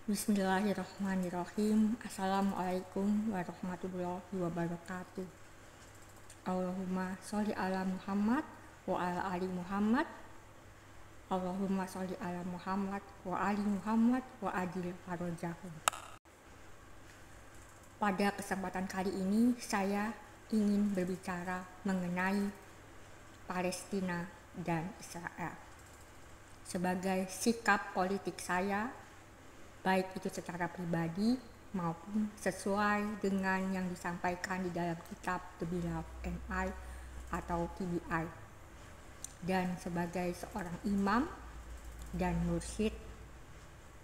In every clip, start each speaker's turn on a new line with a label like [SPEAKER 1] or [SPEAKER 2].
[SPEAKER 1] Bismillahirrahmanirrahim. Assalamualaikum warahmatullahi wabarakatuh. Allahumma sholli ala Muhammad wa ala ali Muhammad. Allahumma sholli ala Muhammad wa ali Muhammad wa adil farojahum. Pada kesempatan kali ini saya ingin berbicara mengenai Palestina dan Israel. Sebagai sikap politik saya, baik itu secara pribadi maupun sesuai dengan yang disampaikan di dalam kitab The Beloved and I atau TBI, dan sebagai seorang imam dan mursyid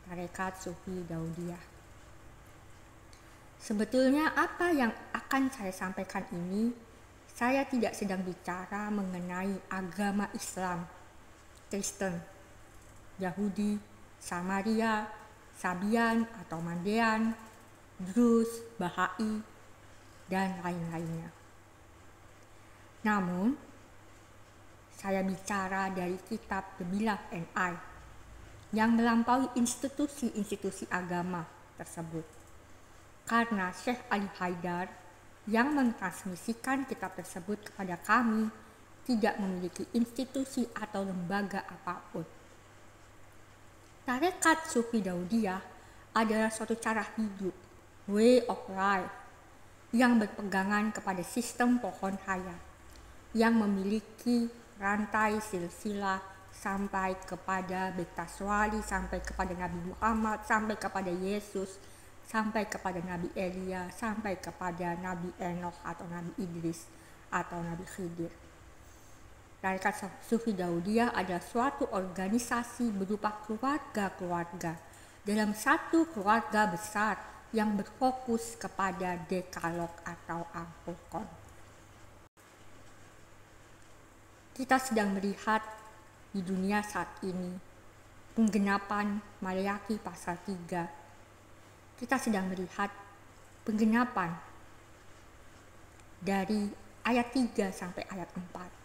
[SPEAKER 1] Tarekat Sufi Daudiyah. Sebetulnya apa yang akan saya sampaikan ini, saya tidak sedang bicara mengenai agama Islam, Kristen, Yahudi, Samaria, Sabian atau Mandean, Druze, Bahai, dan lain-lainnya. Namun, saya bicara dari kitab The Beloved and I yang melampaui institusi-institusi agama tersebut. Karena Syekh Ali Haidar yang mentransmisikan kitab tersebut kepada kami tidak memiliki institusi atau lembaga apapun. Tarekat Sufi Daudiyah adalah suatu cara hidup, way of life, yang berpegangan kepada sistem pohon raya, yang memiliki rantai silsilah sampai kepada Betaswali, sampai kepada Nabi Muhammad, sampai kepada Yesus, sampai kepada Nabi Elia, sampai kepada Nabi Enoch atau Nabi Idris atau Nabi Khidir. Tarekat Sufi Daudiyah adalah suatu organisasi berupa keluarga-keluarga dalam satu keluarga besar yang berfokus kepada dekalog atau Al-Furqan. Kita sedang melihat di dunia saat ini penggenapan Maleakhi pasal 3. Kita sedang melihat penggenapan dari ayat 3 sampai ayat 4.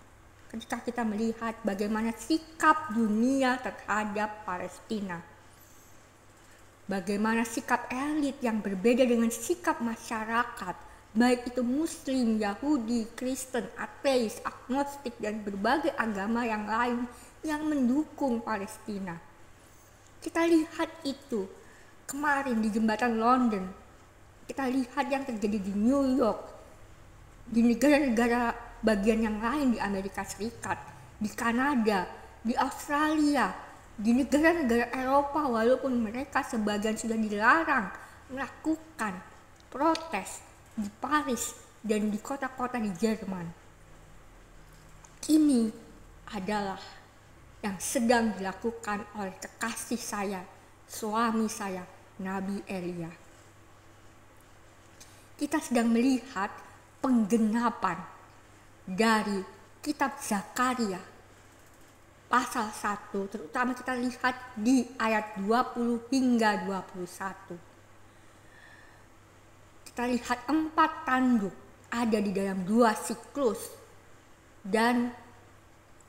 [SPEAKER 1] Ketika kita melihat bagaimana sikap dunia terhadap Palestina, bagaimana sikap elit yang berbeda dengan sikap masyarakat, baik itu Muslim, Yahudi, Kristen, ateis, agnostik, dan berbagai agama yang lain yang mendukung Palestina. Kita lihat itu kemarin di jembatan London, kita lihat yang terjadi di New York, di negara-negara bagian yang lain di Amerika Serikat, di Kanada, di Australia, di negara-negara Eropa, walaupun mereka sebagian sudah dilarang melakukan protes di Paris dan di kota-kota di Jerman. Ini adalah yang sedang dilakukan oleh kekasih saya, suami saya, Nabi Elia. Kita sedang melihat penggenapan dari kitab Zakaria pasal 1, terutama kita lihat di ayat 20 hingga 21. Kita lihat 4 tanduk ada di dalam 2 siklus, dan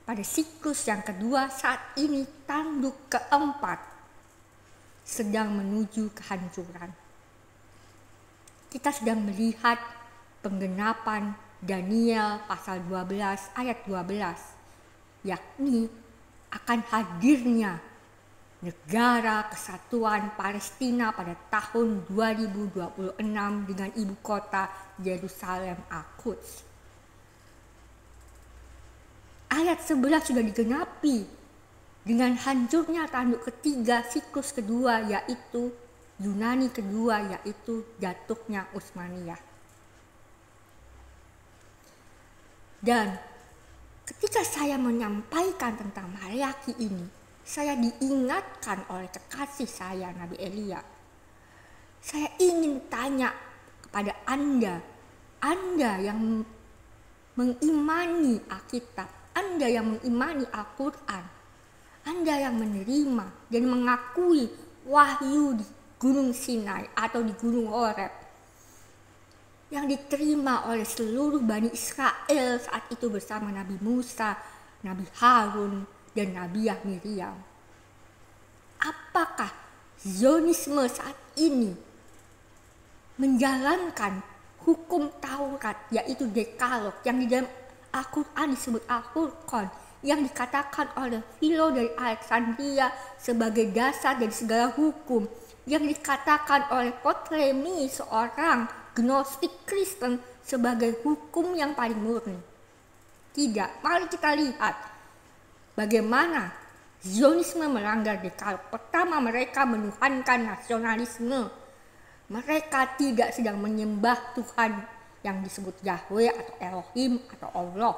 [SPEAKER 1] pada siklus yang kedua saat ini tanduk keempat sedang menuju kehancuran. Kita sedang melihat penggenapan Daniel pasal 12 ayat 12, yakni akan hadirnya negara kesatuan Palestina pada tahun 2026 dengan ibu kota Yerusalem Al-Quds. Ayat 11 sudah digenapi dengan hancurnya tanduk ketiga siklus kedua, yaitu Yunani kedua, yaitu jatuhnya Utsmaniyah. Dan ketika saya menyampaikan tentang Maleakhi ini, saya diingatkan oleh kekasih saya, Nabi Elia. Saya ingin tanya kepada Anda yang mengimani Alkitab, Anda yang mengimani Al-Quran, Anda yang menerima dan mengakui wahyu di Gunung Sinai atau di Gunung Horeb yang diterima oleh seluruh Bani Israel saat itu bersama Nabi Musa, Nabi Harun, dan Nabiah Miriam. Apakah Zionisme saat ini menjalankan hukum Taurat, yaitu Dekalog, yang di dalam Al-Quran disebut Al-Furqan, yang dikatakan oleh Philo dari Alexandria sebagai dasar dari segala hukum, yang dikatakan oleh Ptolemy, seorang gnostik Kristen, sebagai hukum yang paling murni. Tidak, mari kita lihat bagaimana Zionisme melanggar Dekalog. Pertama, mereka menuhankan nasionalisme. Mereka tidak sedang menyembah Tuhan yang disebut Yahweh atau Elohim atau Allah.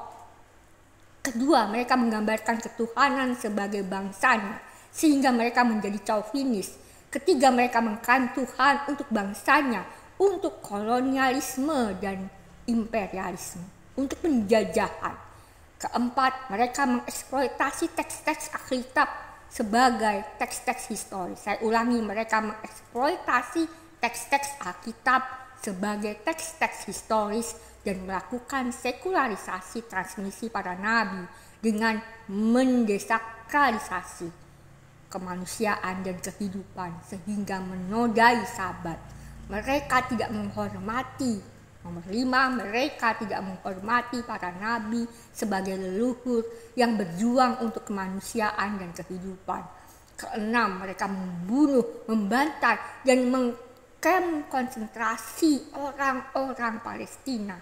[SPEAKER 1] Kedua, mereka menggambarkan ketuhanan sebagai bangsanya, sehingga mereka menjadi chauvinis. Ketiga, mereka mengklaim Tuhan untuk bangsanya, untuk kolonialisme dan imperialisme, untuk penjajahan. Keempat, mereka mengeksploitasi teks-teks Alkitab sebagai teks-teks historis. Saya ulangi, mereka mengeksploitasi teks-teks Alkitab sebagai teks-teks historis dan melakukan sekularisasi transmisi para nabi dengan mendesakralisasi kemanusiaan dan kehidupan sehingga menodai Sabat. Mereka tidak menghormati, nomor 5, mereka tidak menghormati para nabi sebagai leluhur yang berjuang untuk kemanusiaan dan kehidupan. Keenam, mereka membunuh, membantai, dan mengkem konsentrasi orang-orang Palestina.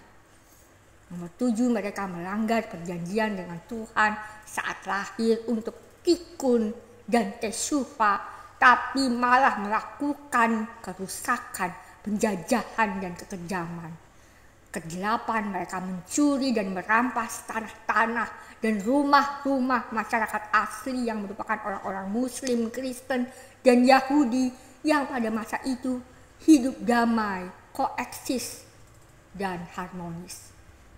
[SPEAKER 1] Nomor 7, mereka melanggar perjanjian dengan Tuhan saat lahir untuk tikun dan tesyufa, tapi malah melakukan kerusakan, penjajahan, dan kekejaman. Kedelapan, mereka mencuri dan merampas tanah-tanah dan rumah-rumah masyarakat asli yang merupakan orang-orang Muslim, Kristen, dan Yahudi yang pada masa itu hidup damai, koeksis, dan harmonis.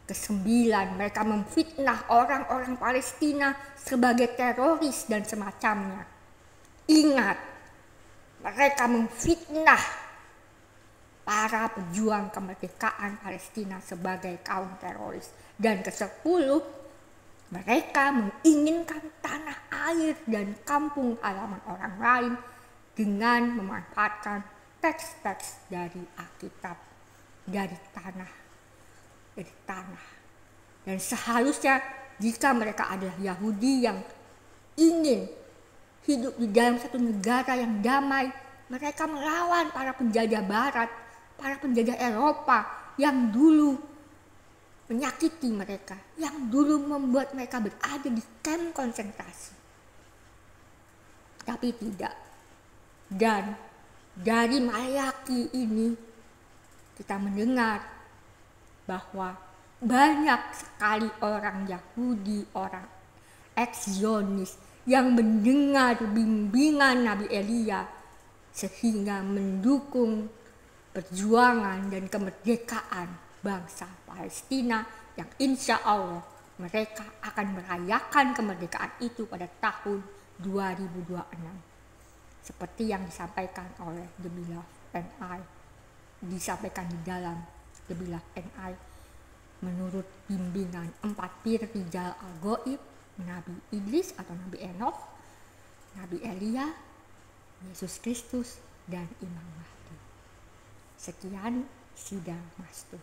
[SPEAKER 1] Kesembilan, mereka memfitnah orang-orang Palestina sebagai teroris dan semacamnya. Ingat, mereka memfitnah para pejuang kemerdekaan Palestina sebagai kaum teroris. Dan ke-10, mereka menginginkan tanah air dan kampung halaman orang lain dengan memanfaatkan teks-teks dari Alkitab, dari tanah. Dan seharusnya jika mereka adalah Yahudi yang ingin hidup di dalam satu negara yang damai, mereka melawan para penjajah barat, para penjajah Eropa yang dulu menyakiti mereka, yang dulu membuat mereka berada di kamp konsentrasi. Tapi tidak. Dan dari Malayaki ini kita mendengar bahwa banyak sekali orang Yahudi, orang eks-Zionis yang mendengar bimbingan Nabi Elia sehingga mendukung perjuangan dan kemerdekaan bangsa Palestina yang insya Allah mereka akan merayakan kemerdekaan itu pada tahun 2026. Seperti yang disampaikan oleh The Beloved and I, disampaikan di dalam The Beloved and I, menurut bimbingan 4 pir Rijal Al-Ghaib, Nabi Idris atau Nabi Enoch, Nabi Elia, Yesus Kristus, dan Imam Mahdi. Sekian, Sidang Mastu.